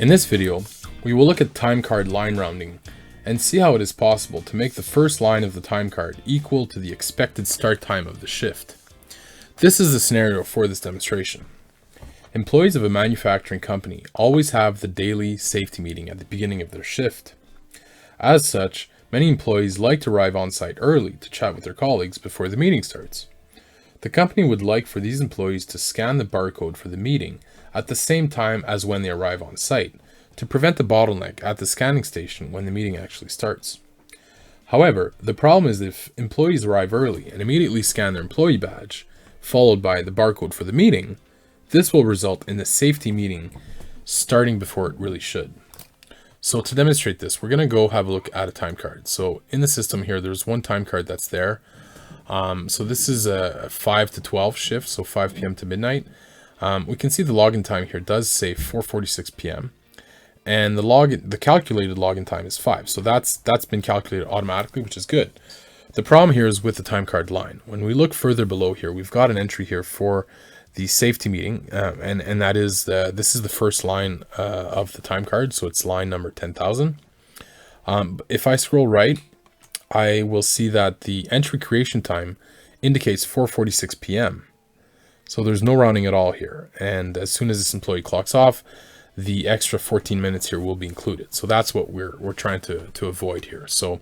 In this video, we will look at time card line rounding and see how it is possible to make the first line of the time card equal to the expected start time of the shift. This is the scenario for this demonstration. Employees of a manufacturing company always have the daily safety meeting at the beginning of their shift. As such, many employees like to arrive on site early to chat with their colleagues before the meeting starts. The company would like for these employees to scan the barcode for the meeting at the same time as when they arrive on site, to prevent the bottleneck at the scanning station when the meeting actually starts. However, the problem is if employees arrive early and immediately scan their employee badge, followed by the barcode for the meeting, this will result in the safety meeting starting before it really should. So to demonstrate this, we're going to go have a look at a time card. So in the system here, there's one time card that's there. So this is a 5 to 12 shift, so 5 p.m. to midnight. We can see the login time here does say 4:46 p.m. and the calculated login time is 5. So that's been calculated automatically, which is good. The problem here is with the time card line. When we look further below here, we've got an entry here for the safety meeting, and that is this is the first line of the time card, so it's line number 10,000. If I scroll right, I will see that the entry creation time indicates 4:46 p.m. So there's no rounding at all here, and as soon as this employee clocks off, the extra 14 minutes here will be included. So that's what we're trying to avoid here. So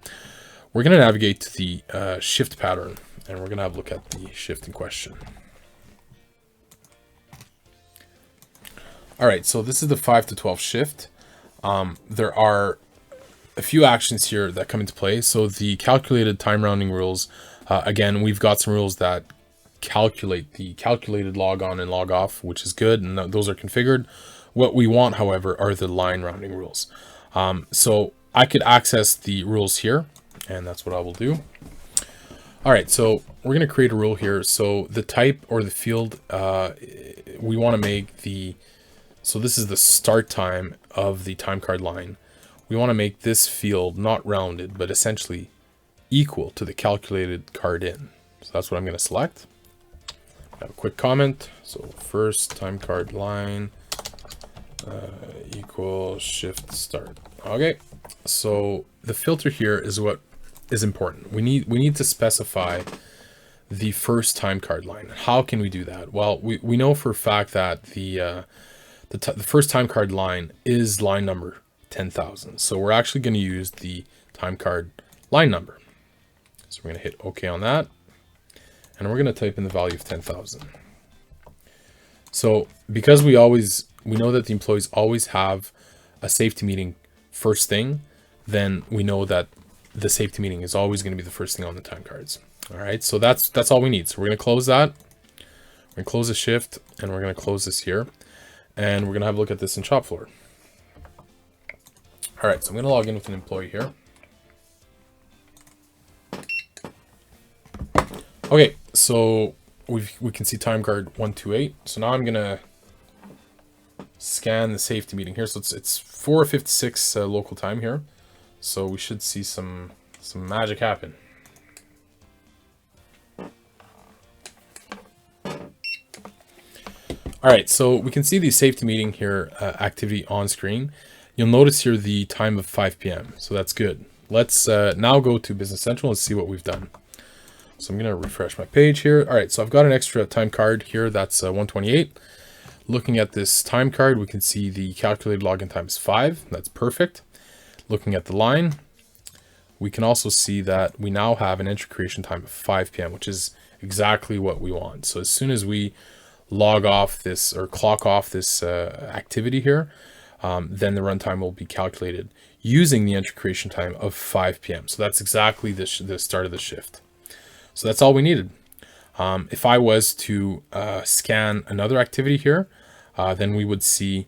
we're going to navigate to the shift pattern, and we're going to have a look at the shift in question. All right, so this is the 5 to 12 shift. There are a few actions here that come into play. So the calculated time rounding rules, again, we've got some rules that calculate the calculated log on and log off, which is good, and those are configured. What we want, however, are the line rounding rules. So I could access the rules here, and that's what I will do. All right, so we're going to create a rule here. So the type or the field, we want to make so this is the start time of the time card line. We want to make this field not rounded, but essentially equal to the calculated card in. So that's what I'm going to select. I have a quick comment. So first time card line equal shift start. Okay, so the filter here is what is important. We need to specify the first time card line. How can we do that? Well, we know for a fact that the first time card line is line number 10,000. So we're actually going to use the time card line number. So we're going to hit OK on that, and we're going to type in the value of 10,000. So because we know that the employees always have a safety meeting first thing, then we know that the safety meeting is always going to be the first thing on the time cards. All right, so that's all we need. So we're going to close that. We're going to close the shift, and we're going to close this here, and we're going to have a look at this in shop floor. All right, so I'm going to log in with an employee here. Okay, so we can see time card 128. So now I'm going to scan the safety meeting here. So it's 4:56 local time here. So we should see some magic happen. All right, so we can see the safety meeting here activity on screen. You'll notice here the time of 5 p.m. So that's good. Let's now go to Business Central and see what we've done. So I'm going to refresh my page here. All right, so I've got an extra time card here. That's 128. Looking at this time card, we can see the calculated login time is 5. That's perfect. Looking at the line, we can also see that we now have an entry creation time of 5 p.m., which is exactly what we want. So as soon as we log off this or clock off this activity here, then the runtime will be calculated using the entry creation time of 5 p.m. So that's exactly the start of the shift. So that's all we needed. If I was to scan another activity here, then we would see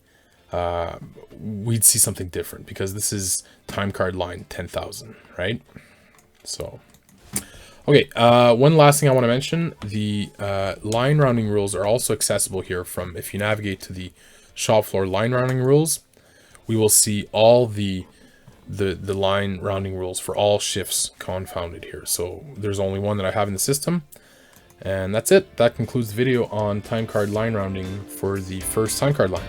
we'd see something different because this is time card line 10,000, right? So, okay, one last thing I want to mention, the line rounding rules are also accessible here from, if you navigate to the shop floor line rounding rules, we will see all the line rounding rules for all shifts confounded here. So there's only one that I have in the system, and that's it. That concludes the video on time card line rounding for the first time card line.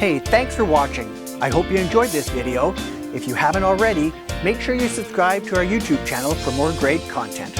Hey, thanks for watching. I hope you enjoyed this video. If you haven't already, make sure you subscribe to our YouTube channel for more great content.